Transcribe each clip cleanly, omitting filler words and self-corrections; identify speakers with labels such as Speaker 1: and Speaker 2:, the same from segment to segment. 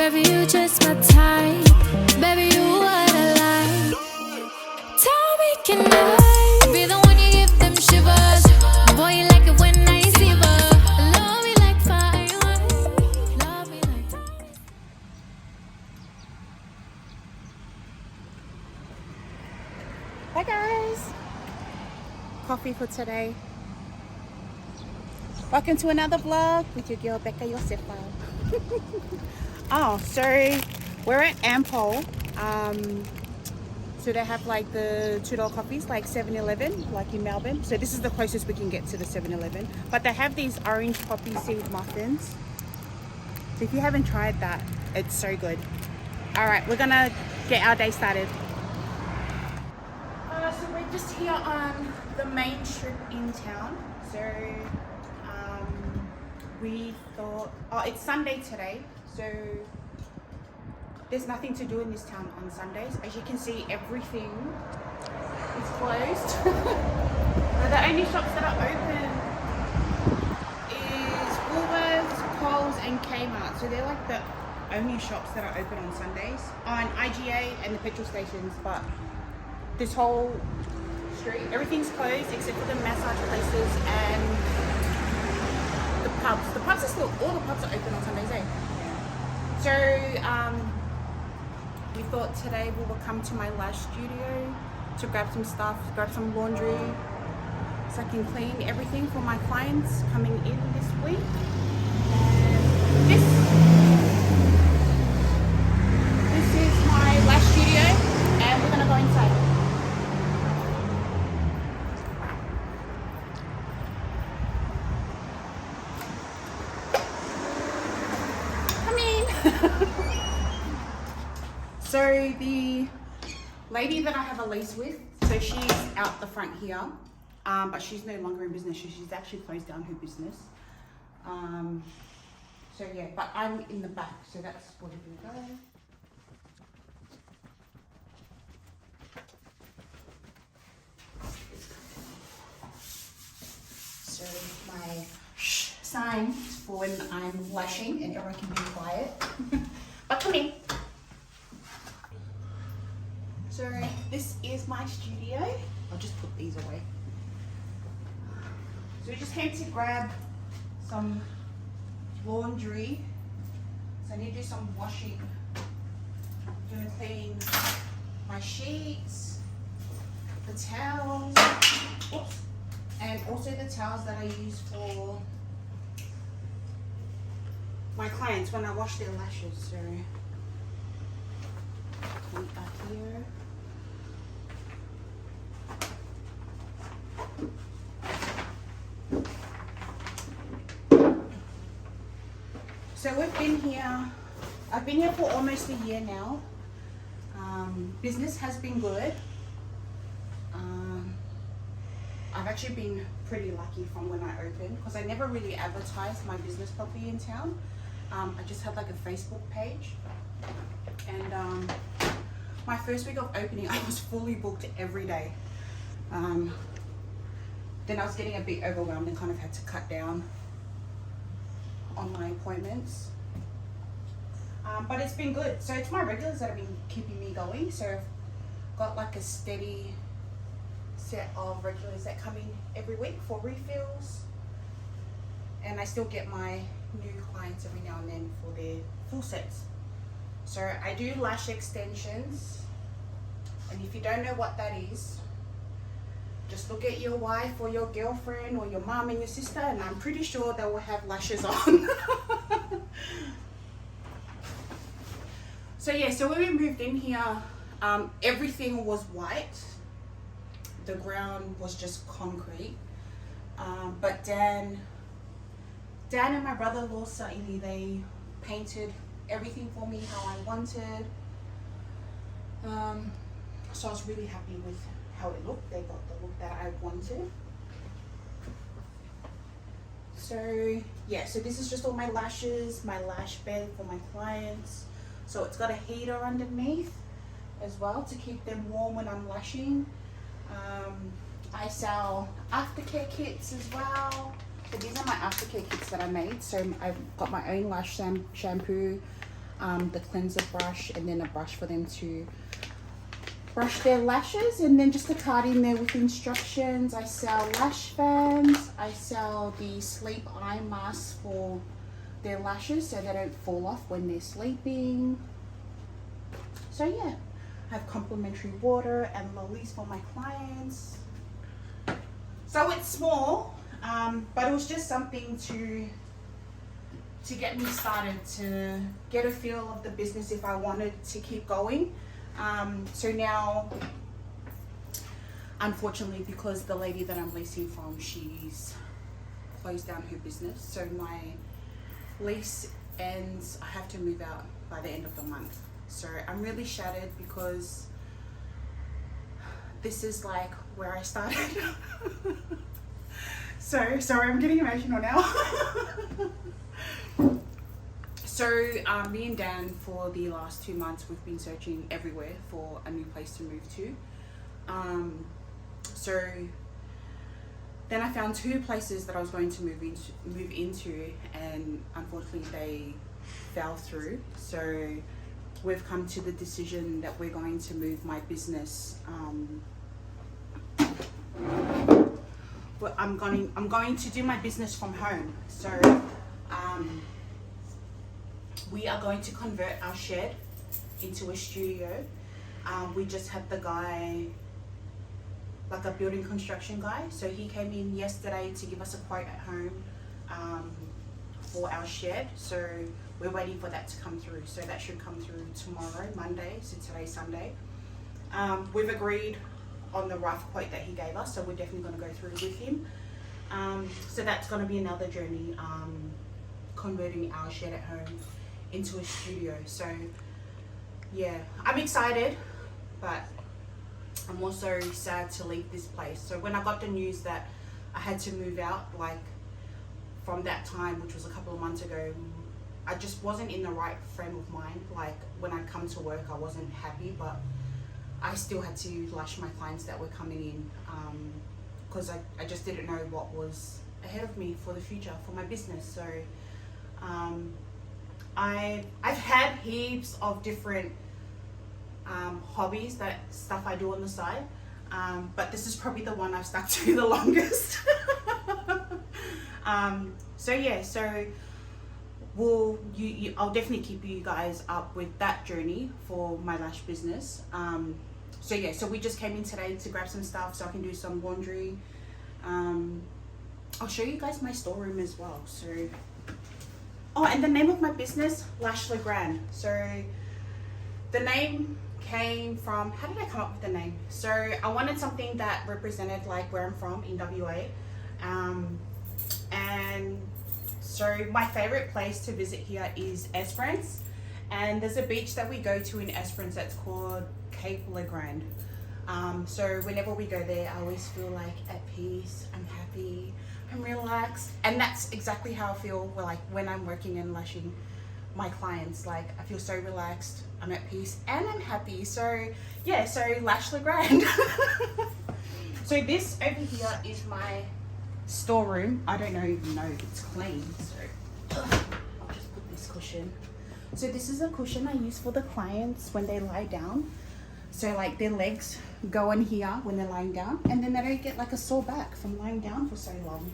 Speaker 1: Baby, you just my type. Baby, you what I like. Tell me, can I be the one you give them shivers? Boy, you like it when I shiver. Love me like fire. Love me like fire.
Speaker 2: Hi guys, coffee for today. Welcome to another vlog with your girl Becca, your stepmom. Oh, so we're at Ampol. So they have like the $2 coffees like 7-Eleven, like in Melbourne. So this is the closest we can get to the 7-Eleven. But they have these orange poppy seed muffins. So if you haven't tried that, it's so good. All right, we're gonna get our day started. So we're just here on the main strip in town. So we thought, oh, it's Sunday today, so there's nothing to do in this town on Sundays. As you can see, everything is closed. The only shops that are open is Woolworths, Coles and Kmart. So they're like the only shops that are open on Sundays. On IGA and the petrol stations, but this whole street, everything's closed except for the massage places and the pubs. The pubs are still, all the pubs are open on Sundays, eh? So we thought today we will come to my lash studio to grab some stuff, grab some laundry, so I can clean everything for my clients coming in this week. And this is my lash studio, and we're gonna go inside. So the lady that I have a lease with, so she's out the front here, but she's no longer in business. She's actually closed down her business. So yeah, but I'm in the back, so that's where we're gonna go. So my shh sign for when I'm lashing and everyone can be quiet. But come in. So this is my studio. I'll just put these away. So we just came to grab some laundry. So I need to do some washing. I'm gonna clean my sheets, the towels, oops, and also the towels that I use for my clients when I wash their lashes. So we are here. So we've been here, I've been here for almost a year now. Business has been good. I've actually been pretty lucky from when I opened, because I never really advertised my business properly in town. I just had like a Facebook page, and my first week of opening I was fully booked every day. Then I was getting a bit overwhelmed and kind of had to cut down on my appointments. But it's been good. So it's my regulars that have been keeping me going. So I've got like a steady set of regulars that come in every week for refills. And I still get my new clients every now and then for their full sets. So I do lash extensions. And if you don't know what that is, just look at your wife or your girlfriend or your mom and your sister, and I'm pretty sure they will have lashes on. So yeah, so when we moved in here, everything was white. The ground was just concrete. But Dan and my brother-in-law, Saili, they painted everything for me how I wanted. So I was really happy with how it looked. They got the look that I wanted. So yeah, so this is just all my lashes, my lash bed for my clients. So it's got a heater underneath as well to keep them warm when I'm lashing. I sell aftercare kits as well. So these are my aftercare kits that I made. So I've got my own lash shampoo. the cleanser brush, and then a brush for them to brush their lashes, and then just a card in there with instructions. I sell lash fans. I sell the sleep eye mask for their lashes so they don't fall off when they're sleeping. So yeah, I have complimentary water and lollies for my clients. So it's small, but it was just something to get me started, to get a feel of the business if I wanted to keep going. So now, unfortunately, because the lady that I'm leasing from, she's closed down her business, so my lease ends, I have to move out by the end of the month. So I'm really shattered because this is like where I started. So sorry, I'm getting emotional now. So me and Dan, for the last 2 months, we've been searching everywhere for a new place to move to. So then I found 2 places that I was going to move into, and unfortunately they fell through. So we've come to the decision that we're going to move my business. But I'm going to do my business from home. So we are going to convert our shed into a studio. We just had the guy, like a building construction guy, so he came in yesterday to give us a quote at home for our shed. So we're waiting for that to come through. So that should come through tomorrow, Monday, so today's Sunday. We've agreed on the rough quote that he gave us, so we're definitely going to go through with him. So that's going to be another journey, converting our shed at home into a studio. So yeah, I'm excited, but I'm also sad to leave this place. So when I got the news that I had to move out, like from that time, which was a couple of months ago, I just wasn't in the right frame of mind. Like when I come to work, I wasn't happy, but I still had to lash my clients that were coming in, because I just didn't know what was ahead of me for the future for my business. So I've had heaps of different hobbies, that stuff I do on the side, but this is probably the one I've stuck to the longest. So yeah, so I'll definitely keep you guys up with that journey for my lash business. So yeah, so we just came in today to grab some stuff so I can do some laundry. I'll show you guys my storeroom as well. So, oh, and the name of my business, 𝕨𝕬𝕤𝕚. So the name came from, how did I come up with the name? So I wanted something that represented like where I'm from in WA. And so my favorite place to visit here is Esperance, and there's a beach that we go to in Esperance that's called 𝕃𝕒𝕤𝕚. So whenever we go there, I always feel like at peace, I'm happy, I'm relaxed, and that's exactly how I feel like when I'm working and lashing my clients. Like I feel so relaxed, I'm at peace, and I'm happy. So yeah, so 𝕨𝕬𝕤𝕚. So this over here is my storeroom. I don't even know if it's clean, so I'll just put this cushion. So this is a cushion I use for the clients when they lie down. So like their legs go in here when they're lying down, and then they don't get like a sore back from lying down for so long.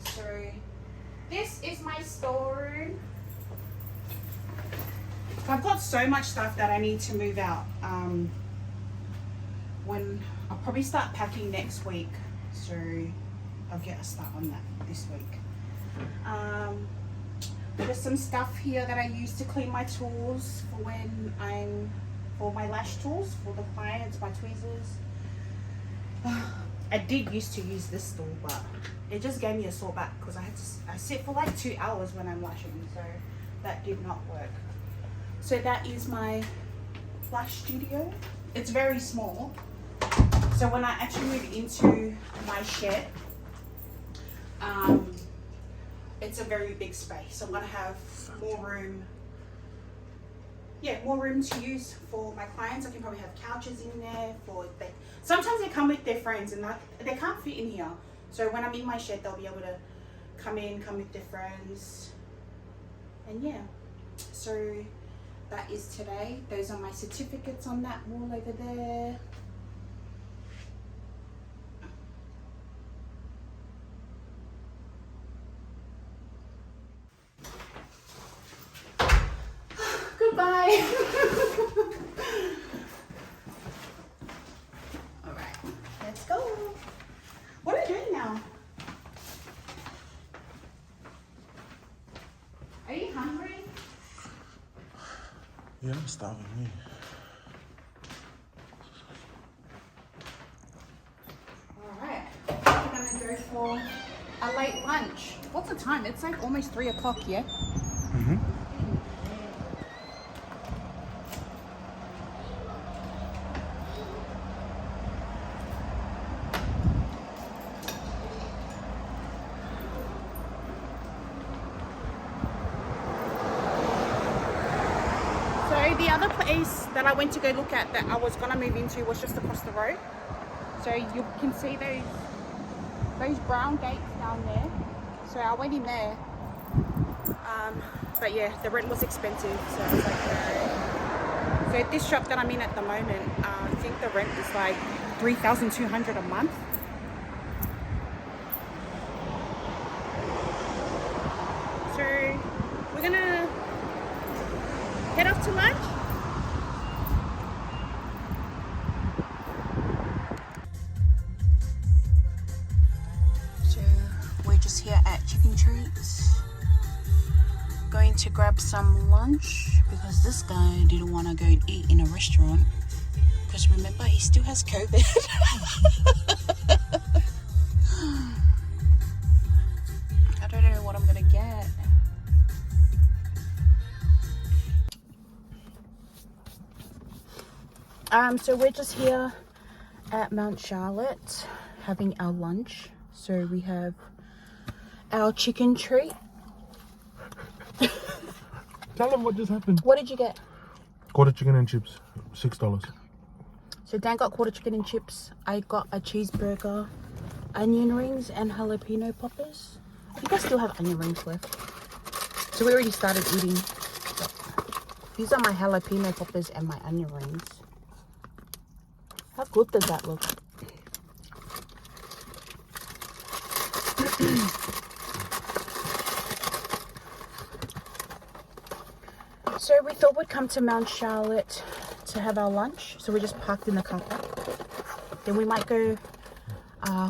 Speaker 2: So this is my storeroom. I've got so much stuff that I need to move out. When I'll probably start packing next week, so I'll get a start on that this week. There's some stuff here that I use to clean my tools for my lash tools for the clients, my tweezers. I did used to use this stool, but it just gave me a sore back because I sit for like 2 hours when I'm lashing, so that did not work. So that is my lash studio. It's very small. So when I actually move into my shed, it's a very big space. I'm gonna have more room. Yeah, more room to use for my clients. I can probably have couches in there sometimes they come with their friends and they can't fit in here. So when I'm in my shed, they'll be able to come with their friends, and yeah. So that is today. Those are my certificates on that wall over there. Goodbye. All right, let's go. What are you doing now? Are you hungry?
Speaker 3: Yeah, I'm starving, me.
Speaker 2: Alright, we're gonna go for a late lunch. What's the time? It's like almost 3 o'clock, yeah? So the other place that I went to go look at that I was gonna move into was just across the road. So you can see those brown gates down there. So I went in there. But yeah, the rent was expensive, so I was like, no. So this shop that I'm in at the moment, I think the rent is like $3,200 a month. So we're gonna head off to lunch. So we're just here at Chicken Treats, going to grab some lunch because this guy didn't want to go and eat in a restaurant because remember, he still has COVID. I don't know what I'm gonna get. So we're just here at Mount Charlotte having our lunch. So we have our chicken treat.
Speaker 3: Tell them what just happened.
Speaker 2: What did you get?
Speaker 3: Quarter chicken and chips, $6.
Speaker 2: So Dan got quarter chicken and chips. I got a cheeseburger, onion rings, and jalapeno poppers. I think I still have onion rings left. So we already started eating. These are my jalapeno poppers and my onion rings. How good does that look? So we thought we'd come to Mount Charlotte to have our lunch. So we just parked in the car park. Then we might go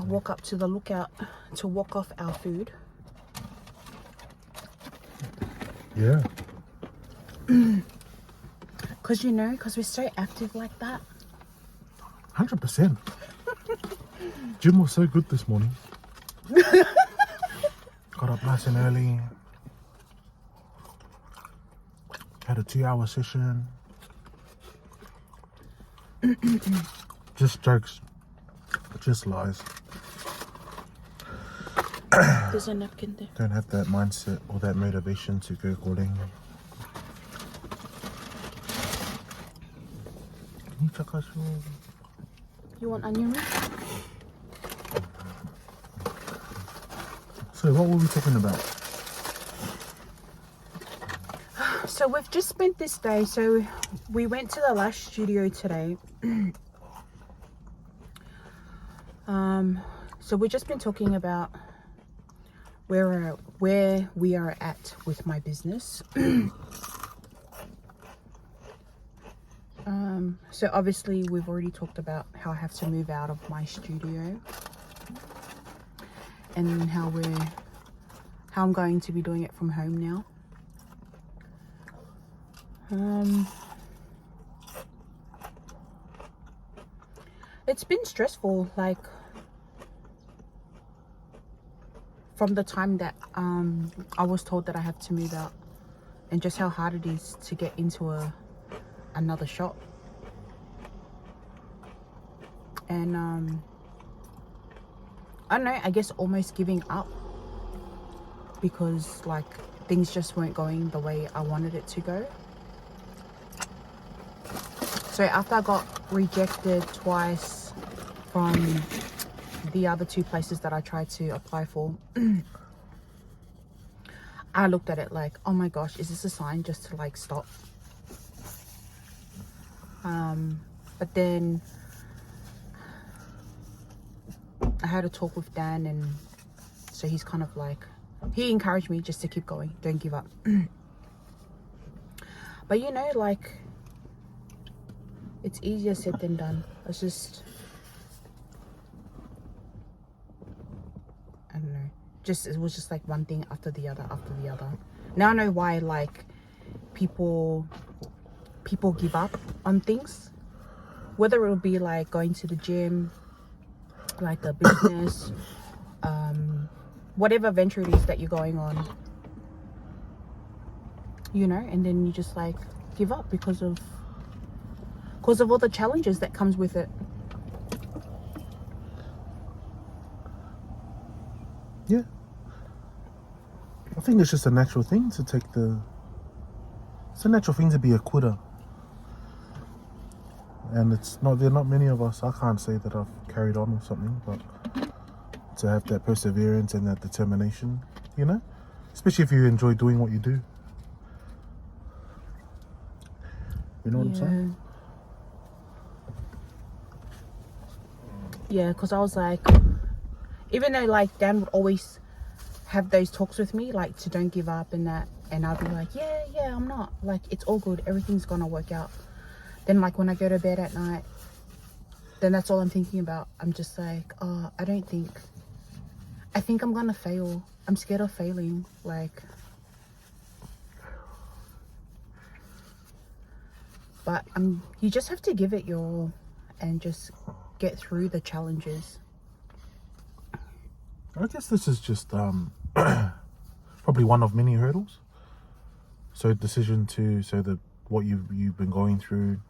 Speaker 2: walk up to the lookout to walk off our food.
Speaker 3: Yeah.
Speaker 2: Because you know, because we're so active like that.
Speaker 3: 100%. Gym was so good this morning. Got up nice and early. Had a 2-hour session. Just jokes. Just lies.
Speaker 2: There's a napkin there.
Speaker 3: Don't have that mindset or that motivation to go calling.
Speaker 2: You want onion rings?
Speaker 3: So what were we talking about?
Speaker 2: So we've just spent this day. So we went to the Lash studio today. So we've just been talking about where we are at with my business. So obviously we've already talked about how I have to move out of my studio and how I'm going to be doing it from home now. It's been stressful, like from the time that I was told that I have to move out, and just how hard it is to get into another shop. And I don't know, I guess almost giving up because like things just weren't going the way I wanted it to go. So after I got rejected twice from the other 2 places that I tried to apply for, I looked at it like, oh my gosh, is this a sign just to like stop? But then I had a talk with Dan, and so he's kind of like, he encouraged me just to keep going, don't give up. But you know, like, it's easier said than done. It's just, I don't know, it was just like one thing after the other after the other. Now I know why like people give up on things, whether it'll be like going to the gym, like a business, whatever venture it is that you're going on, you know, and then you just like give up because of all the challenges that comes with it.
Speaker 3: Yeah. I think it's just a natural thing to take it's a natural thing to be a quitter. And there are not many of us, I can't say that I've carried on or something, but to have that perseverance and that determination, you know, especially if you enjoy doing what you do. You know what I'm saying?
Speaker 2: Yeah, because I was like, even though like Dan would always have those talks with me, like to don't give up and that, and I'll be like, yeah, I'm not, like, it's all good, everything's gonna work out. Then like when I go to bed at night, then that's all I'm thinking about. I'm just like, oh, I think I'm gonna fail. I'm scared of failing. Like, but you just have to give it your all and just get through the challenges.
Speaker 3: I guess this is just probably one of many hurdles. So that what you've been going through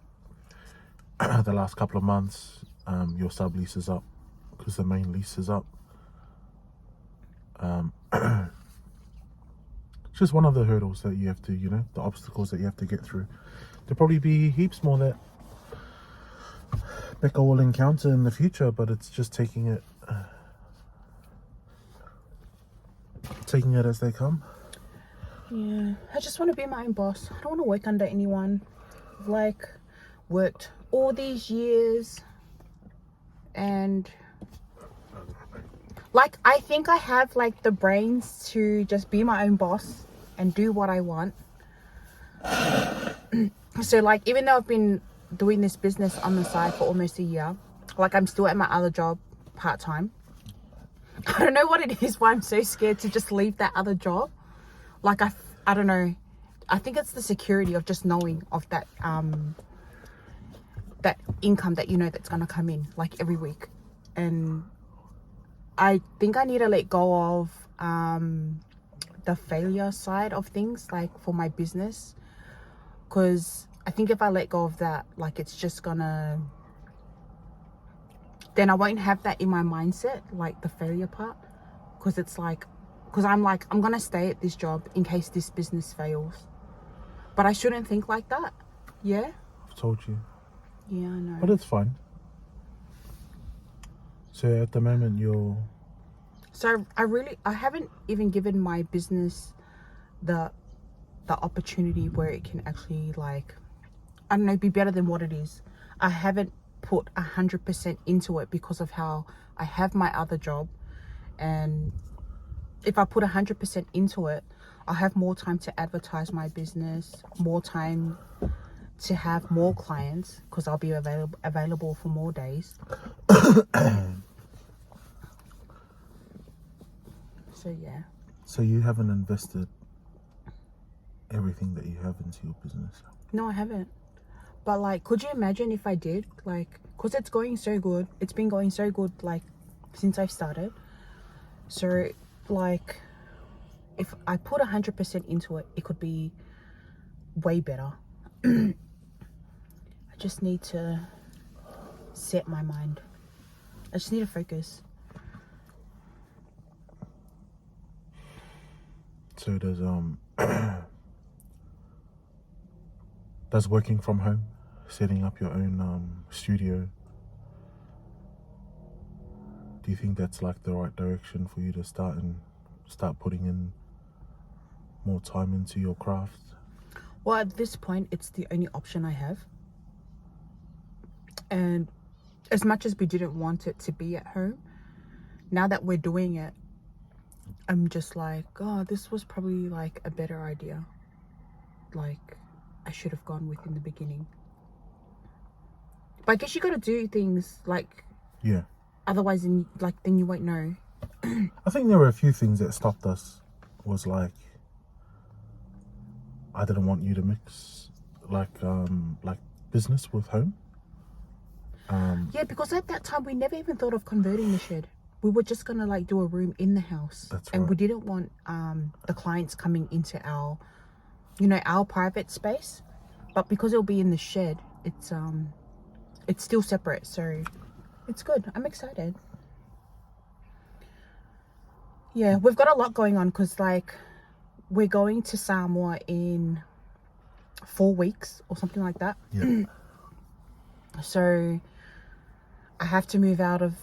Speaker 3: the last couple of months, your sublease is up because the main lease is up. It's just one of the hurdles that you have to, you know, the obstacles that you have to get through. There'll probably be heaps more that Becca will encounter in the future, but it's just taking it as they come.
Speaker 2: Yeah, I just want to be my own boss. I don't want to work under anyone. I've like worked all these years, and like I think I have like the brains to just be my own boss and do what I want. So like, even though I've been doing this business on the side for almost a year, like I'm still at my other job part-time. I don't know what it is why I'm so scared to just leave that other job. Like I don't know, I think it's the security of just knowing of that that income that, you know, that's gonna come in like every week. And I think I need to let go of the failure side of things, like for my business, because I think if I let go of that, like it's just gonna, then I won't have that in my mindset, like the failure part, because it's like, because I'm like, I'm gonna stay at this job in case this business fails, but I shouldn't think like that. Yeah,
Speaker 3: I've told you.
Speaker 2: yeah, I know,
Speaker 3: But it's fine. So at the moment
Speaker 2: so I haven't even given my business the opportunity where it can actually, like, I don't know, be better than what it is. I haven't put 100% into it because of how I have my other job, and if I put 100% into it, I'll have more time to advertise my business, more time to have more clients, because I'll be available for more days. So yeah.
Speaker 3: So you haven't invested everything that you have into your business?
Speaker 2: No, I haven't. But like, could you imagine if I did? Like, because it's going so good. It's been going so good, like, since I've started. So like, if I put 100% into it, it could be way better. I just need to set my mind. I just need to focus.
Speaker 3: So does working from home, setting up your own studio, do you think that's like the right direction for you to start putting in more time into your craft?
Speaker 2: Well, at this point, it's the only option I have. And as much as we didn't want it to be at home, now that we're doing it, I'm just like, oh, this was probably like a better idea. Like, I should have gone with in the beginning. But I guess you got to do things like,
Speaker 3: Yeah.
Speaker 2: otherwise, then you won't know.
Speaker 3: I think there were a few things that stopped us. Was like, I didn't want you to mix like business with home.
Speaker 2: Yeah, because at that time we never even thought of converting the shed. We were just gonna like do a room in the house.
Speaker 3: That's
Speaker 2: and
Speaker 3: right.
Speaker 2: we didn't want the clients coming into our private space. But because it'll be in the shed, it's still separate, so it's good. I'm excited. Yeah, we've got a lot going on because like we're going to Samoa in 4 weeks or something like that.
Speaker 3: Yeah.
Speaker 2: So I have to move out of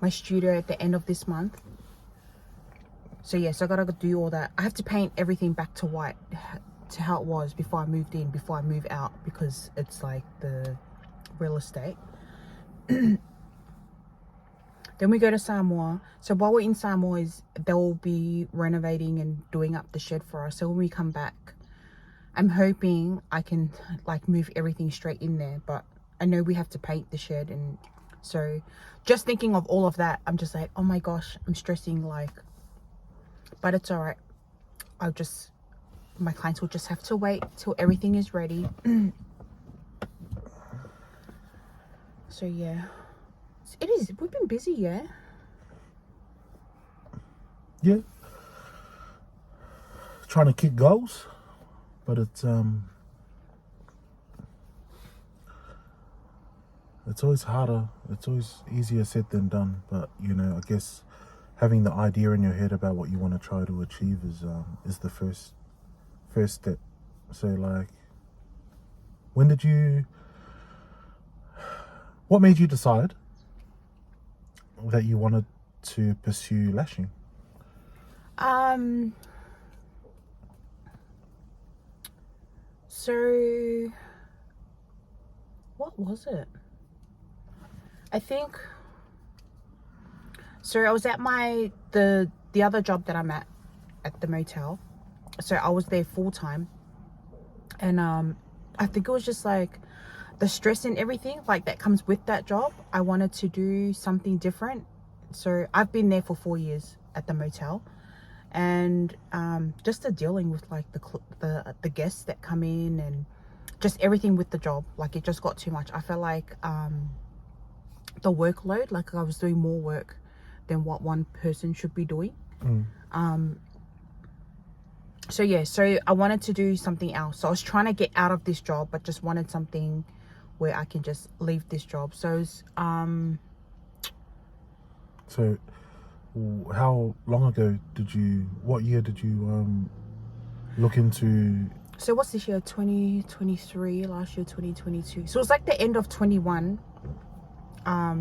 Speaker 2: my studio at the end of this month. So yes, I gotta do all that. I have to paint everything back to white, to how it was before I moved in, before I move out, because it's like the real estate. Then we go to Samoa. So while we're in Samoa, they'll be renovating and doing up the shed for us. So when we come back, I'm hoping I can like move everything straight in there. But I know we have to paint the shed, and so just thinking of all of that, I'm just like, oh my gosh, I'm stressing like. But it's all right. My clients will just have to wait till everything is ready. So yeah. It is. We've been busy, yeah.
Speaker 3: Yeah. Trying to kick goals, but it's always harder. It's always easier said than done. But I guess having the idea in your head about what you want to try to achieve is the first step. So like, what made you decide that you wanted to pursue lashing?
Speaker 2: So what was it? I think so I was at the other job that I'm at the motel. So I was there full time, and I think it was just like the stress and everything like that comes with that job. I wanted to do something different. So I've been there for 4 years at the motel, and just the dealing with like the guests that come in and just everything with the job, like it just got too much. I felt like the workload, like I was doing more work than what one person should be doing. So yeah, so I wanted to do something else. So I was trying to get out of this job, but just wanted something where I can just leave this job. So
Speaker 3: So how long ago what year did you look into?
Speaker 2: So what's this year? 2023, last year 2022. So it was like the end of 21. I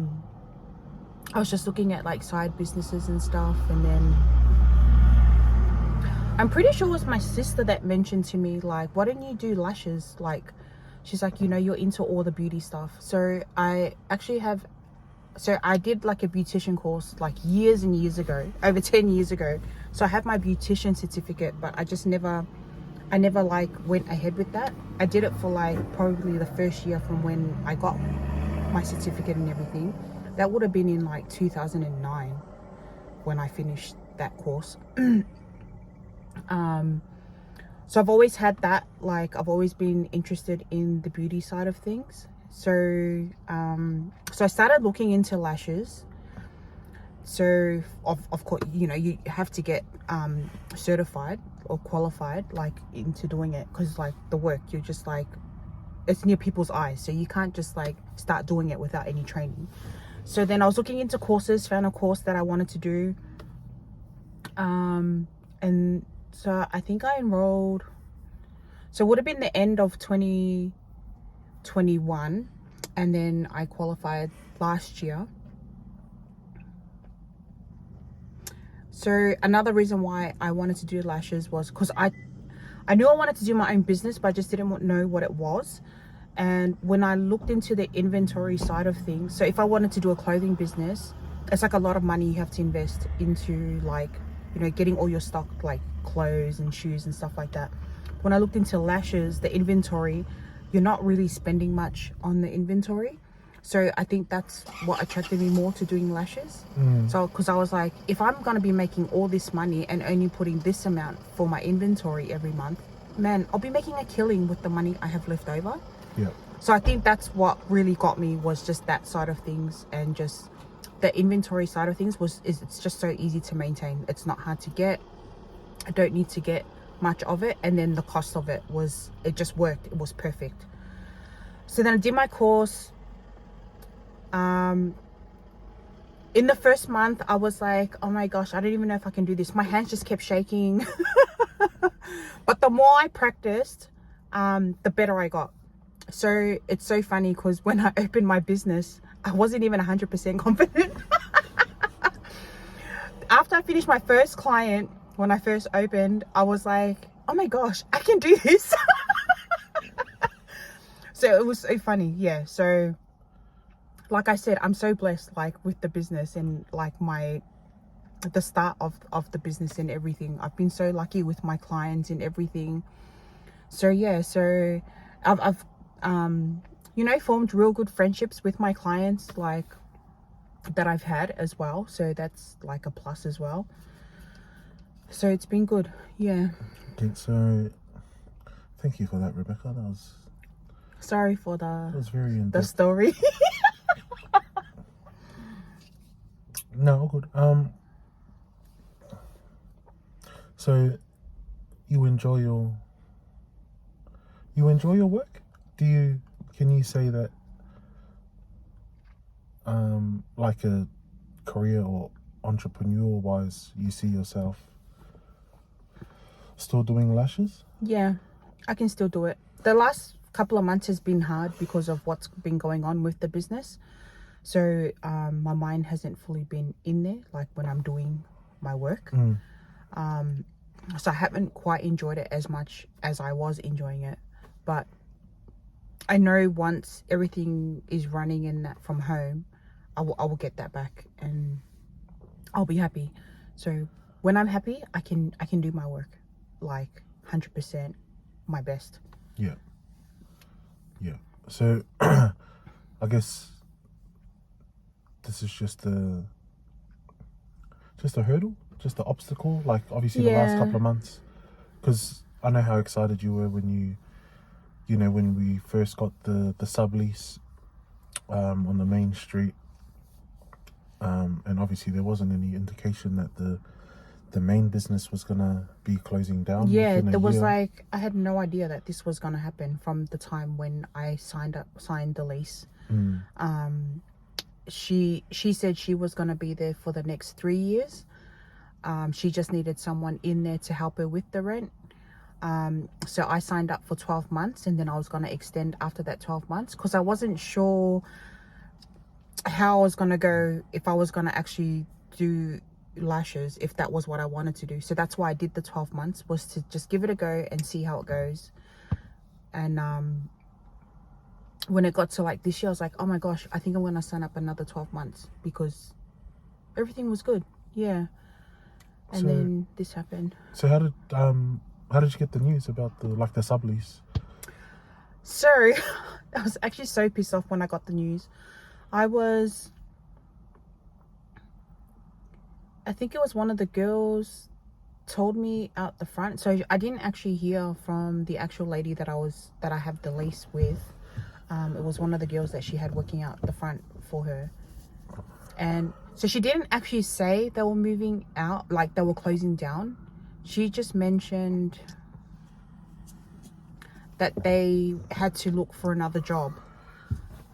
Speaker 2: was just looking at like side businesses and stuff, and then I'm pretty sure it was my sister that mentioned to me like, why don't you do lashes? Like, she's like, you're into all the beauty stuff. So I did like a beautician course like years and years ago, over 10 years ago. So I have my beautician certificate, but I never like went ahead with that. I did it for like probably the first year from when I got my certificate and everything. That would have been in like 2009 when I finished that course. So I've always had that, like I've always been interested in the beauty side of things. So so I started looking into lashes. So of course, you have to get certified or qualified like into doing it, because like the work, you're just like, it's near people's eyes, so you can't just like start doing it without any training. So then I was looking into courses, found a course that I wanted to do, and so I think I enrolled, so it would have been the end of 2021, and then I qualified last year. So another reason why I wanted to do lashes was because I knew I wanted to do my own business, but I just didn't know what it was. And when I looked into the inventory side of things, so if I wanted to do a clothing business, it's like a lot of money you have to invest into, like, you know, getting all your stock, like clothes and shoes and stuff like that. When I looked into lashes, the inventory, you're not really spending much on the inventory. So I think that's what attracted me more to doing lashes. So because I was like, if I'm going to be making all this money and only putting this amount for my inventory every month, man, I'll be making a killing with the money I have left over.
Speaker 3: Yeah.
Speaker 2: So I think that's what really got me, was just that side of things, and just the inventory side of things it's just so easy to maintain. It's not hard to get. I don't need to get much of it, and then the cost of it just worked. It was perfect. So then I did my course. In the first month I was like, oh my gosh, I don't even know if I can do this. My hands just kept shaking. But the more I practiced, the better I got. So it's so funny because when I opened my business, I wasn't even 100% confident. After I finished my first client, when I first opened, I was like, oh my gosh, I can do this. So it was so funny. Yeah. So like I said, I'm so blessed, like, with the business and like the start of the business and everything. I've been so lucky with my clients and everything. So yeah, so I've you know, formed real good friendships with my clients, like, that I've had as well. So that's like a plus as well. So it's been good. Yeah.
Speaker 3: Okay, so thank you for that, Rebecca. That was
Speaker 2: Sorry for
Speaker 3: that was very
Speaker 2: the
Speaker 3: in-depth.
Speaker 2: story.
Speaker 3: No, all good. So you enjoy your work? Can you say that like a career or entrepreneur wise, you see yourself still doing lashes?
Speaker 2: Yeah, I can still do it. The last couple of months has been hard because of what's been going on with the business. So my mind hasn't fully been in there, like when I'm doing my work. So I haven't quite enjoyed it as much as I was enjoying it. But I know once everything is running and that from home, I will get that back and I'll be happy. So when I'm happy, I can do my work like 100% my best.
Speaker 3: Yeah. So I guess this is just a hurdle, just an obstacle, like obviously the last couple of months, because I know how excited you were when when we first got the sublease on the main street, and obviously there wasn't any indication that the main business was gonna be closing down.
Speaker 2: Yeah,
Speaker 3: within a
Speaker 2: there was
Speaker 3: year.
Speaker 2: like, I had no idea that this was gonna happen from the time when I signed the lease. She said she was gonna be there for the next 3 years. She just needed someone in there to help her with the rent. So I signed up for 12 months and then I was going to extend after that 12 months because I wasn't sure how I was going to go, if I was going to actually do lashes, if that was what I wanted to do. So that's why I did the 12 months, was to just give it a go and see how it goes. And when it got to like this year, I was like, oh my gosh, I think I'm going to sign up another 12 months because everything was good. Yeah. And
Speaker 3: So-
Speaker 2: then this happened.
Speaker 3: So how did you get the news about the sublease?
Speaker 2: So I was actually so pissed off when I got the news. I think it was one of the girls told me out the front. So I didn't actually hear from the actual lady that I have the lease with. It was one of the girls that she had working out the front for her. And so she didn't actually say they were moving out, like they were closing down. She just mentioned that they had to look for another job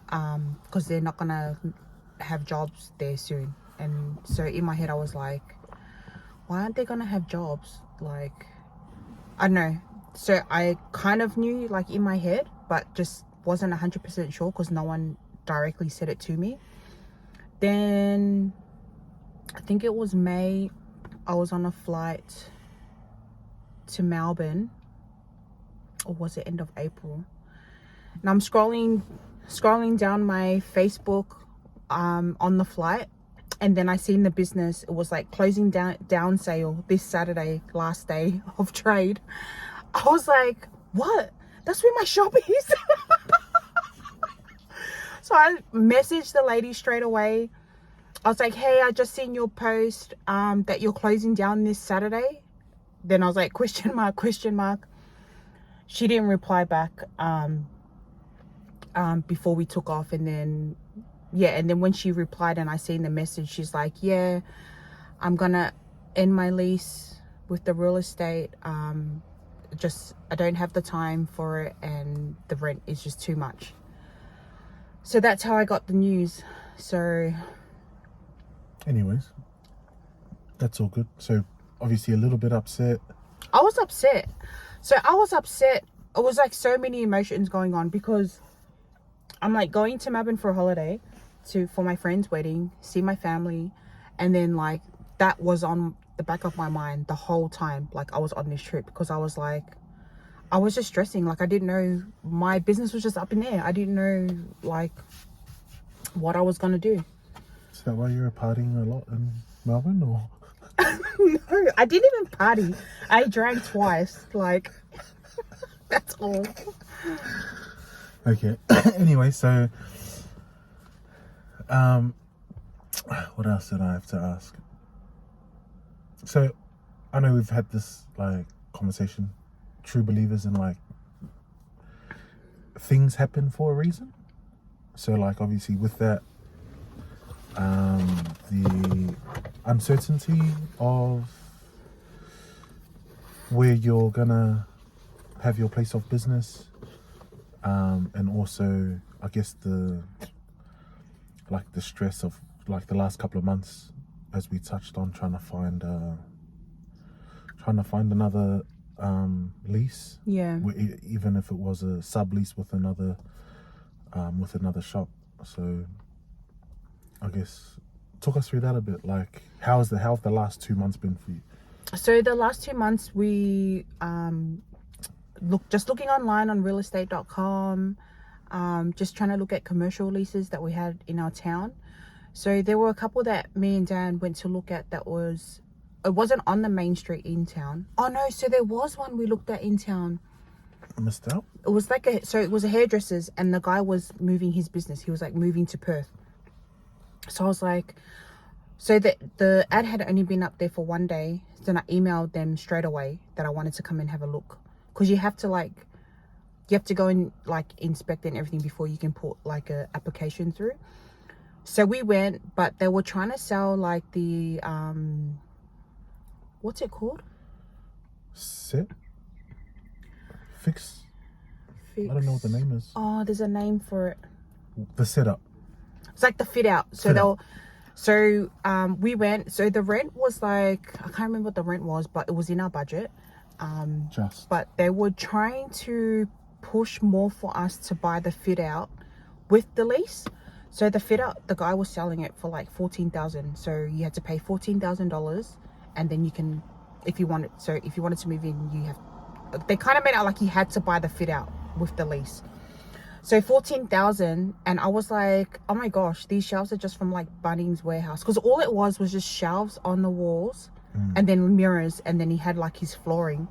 Speaker 2: because they're not gonna have jobs there soon. And so in my head I was like, why aren't they gonna have jobs? Like, I don't know. So I kind of knew, like, in my head, but just wasn't 100% sure because no one directly said it to me. Then I think it was May I was on a flight to Melbourne, or was it end of April? And I'm scrolling down my Facebook on the flight, and then I seen the business. It was like closing down sale this Saturday, last day of trade. I was like, what? That's where my shop is. So I messaged the lady straight away. I was like, hey, I just seen your post that you're closing down this Saturday. Then I was like, question mark, question mark. She didn't reply back before we took off. And then, yeah, and then when she replied and I seen the message, she's like, yeah, I'm gonna end my lease with the real estate. I don't have the time for it, and the rent is just too much. So that's how I got the news. So
Speaker 3: anyways, that's all good. So obviously a little bit upset.
Speaker 2: I was upset. So I was upset. It was like so many emotions going on, because I'm like going to Melbourne for a holiday for my friend's wedding, see my family, and then like that was on the back of my mind the whole time. Like I was on this trip, because I was just stressing. Like I didn't know, my business was just up in the air. I didn't know like what I was gonna do.
Speaker 3: Is that why you're partying a lot in Melbourne, or?
Speaker 2: No, I didn't even party. I drank twice. Like that's all.
Speaker 3: Okay. Anyway, so what else did I have to ask? So I know we've had this like conversation, true believers, and like things happen for a reason. So like obviously with that, the uncertainty of where you're gonna have your place of business, and also I guess the stress of like the last couple of months, as we touched on, trying to find another lease.
Speaker 2: Yeah.
Speaker 3: Even if it was a sublease with another shop. So I guess talk us through that a bit. Like how have the last 2 months been for you?
Speaker 2: So the last 2 months we looking online on realestate.com, just trying to look at commercial leases that we had in our town. So there were a couple that me and Dan went to look at that it wasn't on the main street in town. Oh no, so there was one we looked at in town.
Speaker 3: Missed out?
Speaker 2: It was like it was a hairdresser's, and the guy was moving his business. He was like moving to Perth. So I was like, so the ad had only been up there for 1 day. Then I emailed them straight away that I wanted to come and have a look. Because you have to go and like inspect and everything before you can put like a application through. So we went, but they were trying to sell like the what's it called?
Speaker 3: Fix. I don't know what the name is.
Speaker 2: Oh, there's a name for it.
Speaker 3: The setup.
Speaker 2: It's like the fit out. We went. So the rent was like, I can't remember what the rent was, but it was in our budget. But they were trying to push more for us to buy the fit out with the lease. So the fit out, the guy was selling it for like $14,000. So you had to pay $14,000, and then you can, if you wanted to move in, they kind of made it out like you had to buy the fit out with the lease. So $14,000, and I was like, oh my gosh, these shelves are just from like Bunnings Warehouse, because all it was just shelves on the walls, and then mirrors, and then he had like his flooring.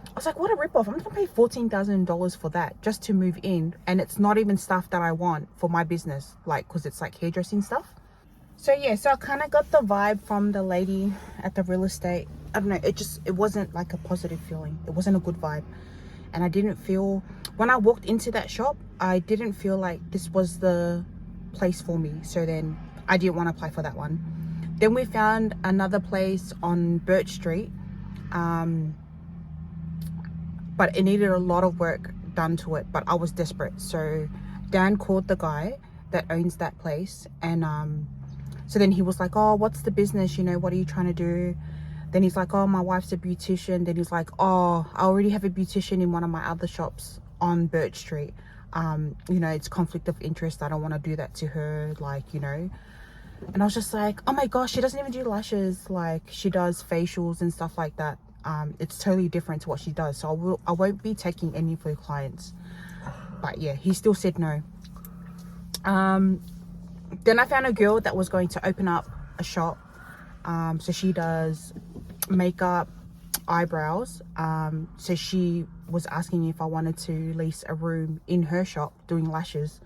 Speaker 2: I was like, what a ripoff! I'm gonna pay $14,000 for that just to move in, and it's not even stuff that I want for my business, like because it's like hairdressing stuff. So yeah, so I kind of got the vibe from the lady at the real estate. I don't know, it wasn't like a positive feeling. It wasn't a good vibe. And I didn't feel, when I walked into that shop, I didn't feel like this was the place for me. So then I didn't want to apply for that one. Then we found another place on Birch Street, but it needed a lot of work done to it, but I was desperate. So Dan called the guy that owns that place, and so then he was like, oh, what's the business, what are you trying to do? Then he's like, oh, my wife's a beautician. Then he's like, oh, I already have a beautician in one of my other shops on Birch Street. It's conflict of interest. I don't want to do that to her, And I was just like, oh my gosh, she doesn't even do lashes. Like, she does facials and stuff like that. It's totally different to what she does. So I won't be taking any of her clients. But yeah, he still said no. Then I found a girl that was going to open up a shop. So she does makeup, eyebrows. So she was asking me if I wanted to lease a room in her shop doing lashes.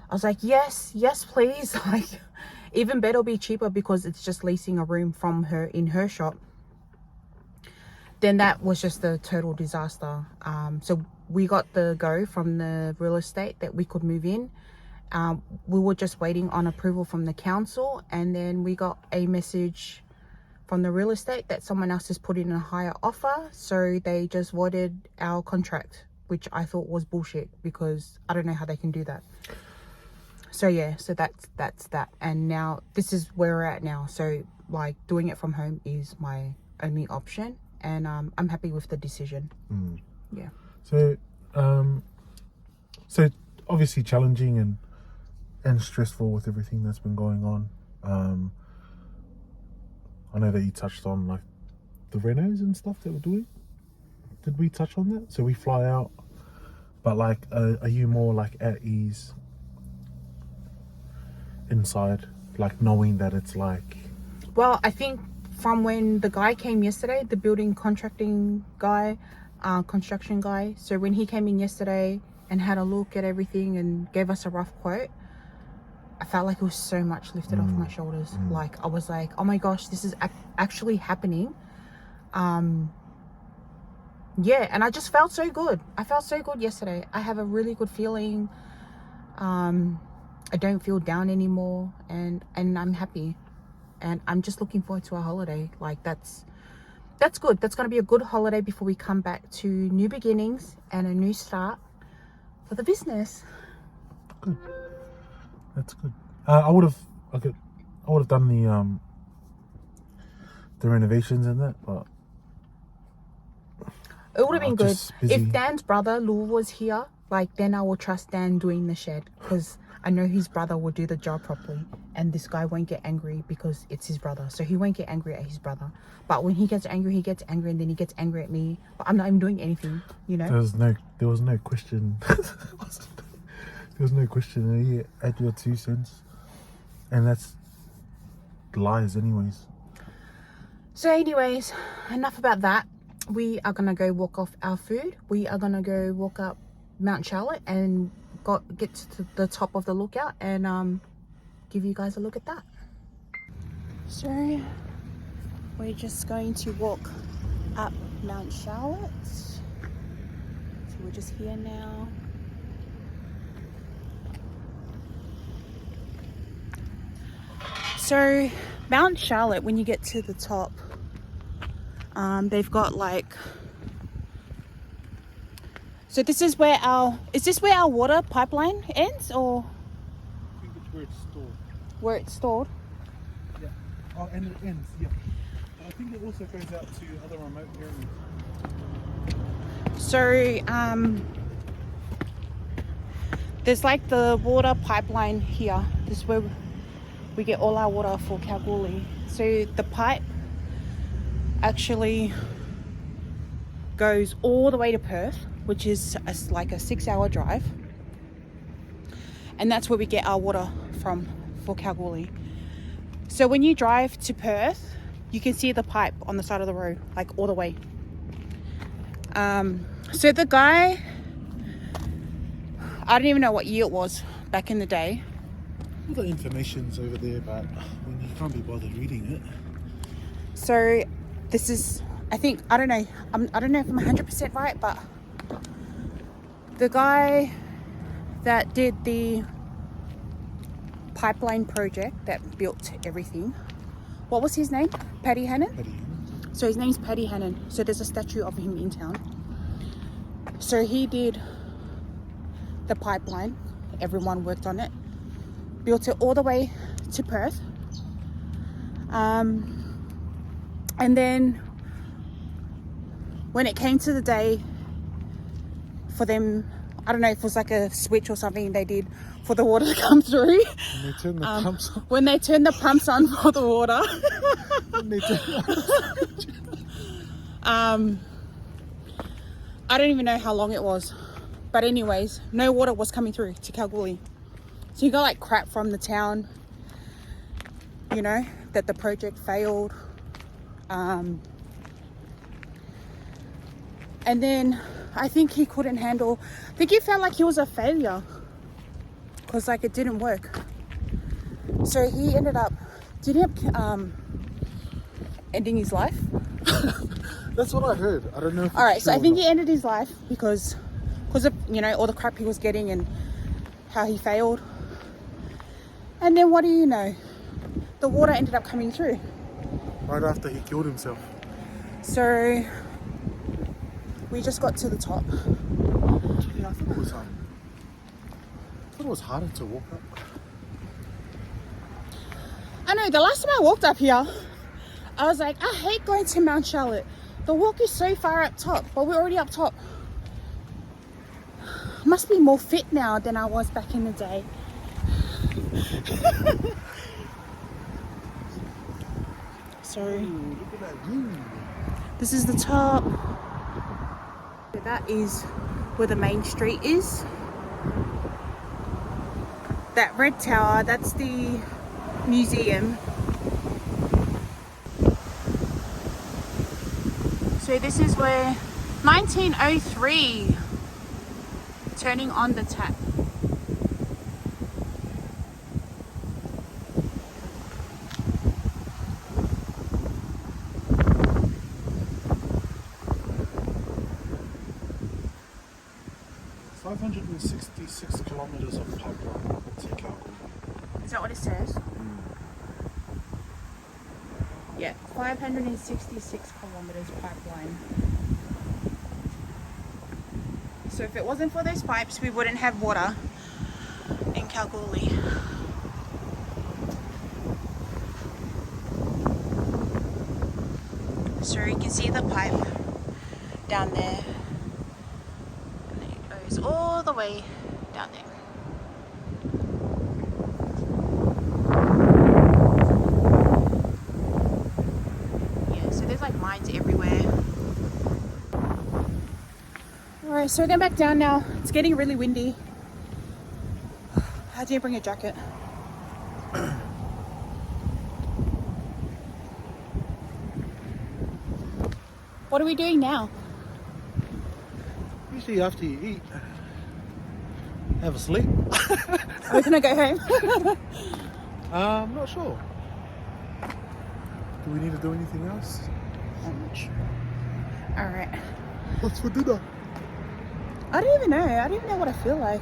Speaker 2: I was like, yes, please. Like, even better, it'll be cheaper because it's just leasing a room from her in her shop. Then that was just a total disaster. So we got the go from the real estate that we could move in. We were just waiting on approval from the council, and then we got a message from the real estate that someone else has put in a higher offer, so they just voided our contract, which I thought was bullshit because I don't know how they can do that. So yeah, so that's that. And now this is where we're at now. So like, doing it from home is my only option, and I'm happy with the decision. Yeah.
Speaker 3: So so obviously challenging and stressful with everything that's been going on. I know that you touched on like the renos and stuff that we're doing. Did we touch on that? So we fly out, but like, are you more like at ease inside, like knowing that it's like?
Speaker 2: Well, I think from when the guy came yesterday, the building contracting guy, construction guy. So when he came in yesterday and had a look at everything and gave us a rough quote, I felt like it was so much lifted off my shoulders. Like, I was like, oh my gosh, this is actually happening. Yeah, and I just felt so good. I felt so good yesterday. I have a really good feeling. I don't feel down anymore, and I'm happy. And I'm just looking forward to our holiday. Like, that's good. That's going to be a good holiday before we come back to new beginnings and a new start for the business.
Speaker 3: Good. That's good. I would have done the renovations and that, but
Speaker 2: it would have been good
Speaker 3: just busy.
Speaker 2: if Dan's brother Lou was here. Like, then I will trust Dan doing the shed, because I know his brother will do the job properly, and this guy won't get angry because it's his brother. So he won't get angry at his brother. But when he gets angry, and then he gets angry at me. But I'm not even doing anything, you know.
Speaker 3: There was no question. There was no question. You add your 2 cents, and that's lies, anyways.
Speaker 2: So, anyways, enough about that. We are gonna go walk off our food. We are gonna go walk up Mount Charlotte and get to the top of the lookout and give you guys a look at that. So we're just going to walk up Mount Charlotte. So we're just here now. So Mount Charlotte, when you get to the top, they've got like, so this is where is this where our water pipeline ends, or?
Speaker 3: I think it's where it's stored.
Speaker 2: Where it's stored?
Speaker 3: Yeah. Oh, and it ends, yeah. But I think it also goes out to other remote areas.
Speaker 2: So, there's like the water pipeline here. This is where we get all our water for Kalgoorlie. So the pipe actually goes all the way to Perth, which is like a 6-hour drive, and that's where we get our water from for Kalgoorlie. So when you drive to Perth, you can see the pipe on the side of the road, like all the way. So the guy, I don't even know what year it was back in the day.
Speaker 3: All the information's over there, but when you can't be bothered reading it.
Speaker 2: So this is, I don't know if I'm 100% right, but the guy that did the pipeline project that built everything, what was his name? Paddy Hannon? So his name's Paddy Hannon. So there's a statue of him in town. So he did the pipeline. Everyone worked on it. Built it all the way to Perth. And then when it came to the day for them I don't know if it was like a switch or something they did for the water to come through.
Speaker 3: When they turn the pumps on.
Speaker 2: When they turned the pumps on for the water.
Speaker 3: When they turn
Speaker 2: I don't even know how long it was. But anyways, no water was coming through to Kalgoorlie. So you got like crap from the town, you know, that the project failed. And then I think he couldn't handle, I think he felt like he was a failure because like it didn't work. So he ended up, did he end up ending his life?
Speaker 3: That's what I heard. I don't know if
Speaker 2: All right,
Speaker 3: it's
Speaker 2: so I
Speaker 3: true or
Speaker 2: think
Speaker 3: not.
Speaker 2: he ended his life because of, you know, all the crap he was getting and how he failed. And then what do you know? The water ended up coming through.
Speaker 3: Right after he killed himself.
Speaker 2: So we just got to the top.
Speaker 3: Yeah, I thought it was harder to walk up.
Speaker 2: I know, the last time I walked up here, I was like, I hate going to Mount Charlotte. The walk is so far up top, but we're already up top. I must be more fit now than I was back in the day. So,
Speaker 3: Look at that view.
Speaker 2: this is the top. That is where the main street is. That red tower, that's the museum. So this is where 1903 turning on the tap.
Speaker 3: It's 566 kilometers of pipeline to Kalgoorlie.
Speaker 2: Is that what it says? Yeah, 566 kilometers pipeline. So if it wasn't for those pipes, we wouldn't have water in Kalgoorlie. So you can see the pipe down there. And it goes all the way down there. Like mines everywhere. Alright, so we're going back down now. It's getting really windy. How do you bring a jacket? What are we doing now?
Speaker 3: Usually after you eat, have a sleep.
Speaker 2: Are we going to go home?
Speaker 3: I'm not sure. Do we need to do anything else?
Speaker 2: I'm not sure. Alright.
Speaker 3: What's for dinner?
Speaker 2: I don't even know. I don't even know what I feel like.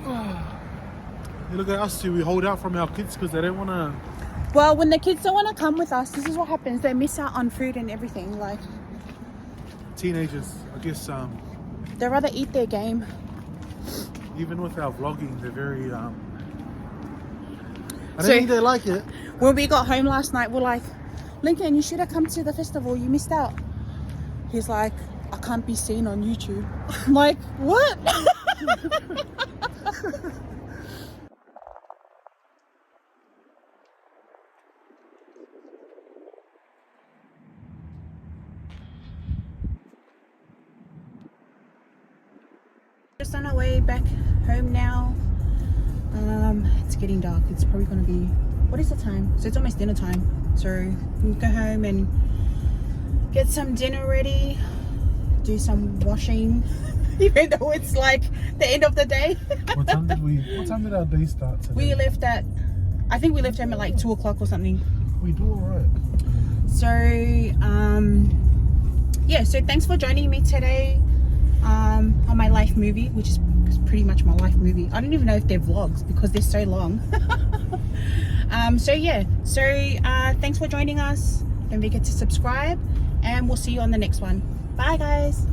Speaker 3: You look at us two, we hold out from our kids because they don't want to.
Speaker 2: Well, when the kids don't want to come with us, this is what happens. They miss out on food and everything. Like,
Speaker 3: Teenagers, I guess,
Speaker 2: they'd rather eat their game.
Speaker 3: even with our vlogging, they're very. I don't
Speaker 2: So-
Speaker 3: think they like it.
Speaker 2: When we got home last night, we're like, Lincoln, you should have come to the festival. You missed out. He's like, I can't be seen on YouTube. I'm like, what? Just on our way back home now. It's getting dark. It's probably gonna be, what is the time? So it's almost dinner time. So we'll go home and get some dinner ready, do some washing, even though it's like the end of the day.
Speaker 3: What time did our day start today?
Speaker 2: We left at, I think we left home at like 2 o'clock or something.
Speaker 3: We do alright.
Speaker 2: So yeah, so thanks for joining me today on my life movie, which is pretty much my life movie. I don't even know if they're vlogs because they're so long. So yeah, so thanks for joining us. Don't forget to subscribe and we'll see you on the next one. Bye guys.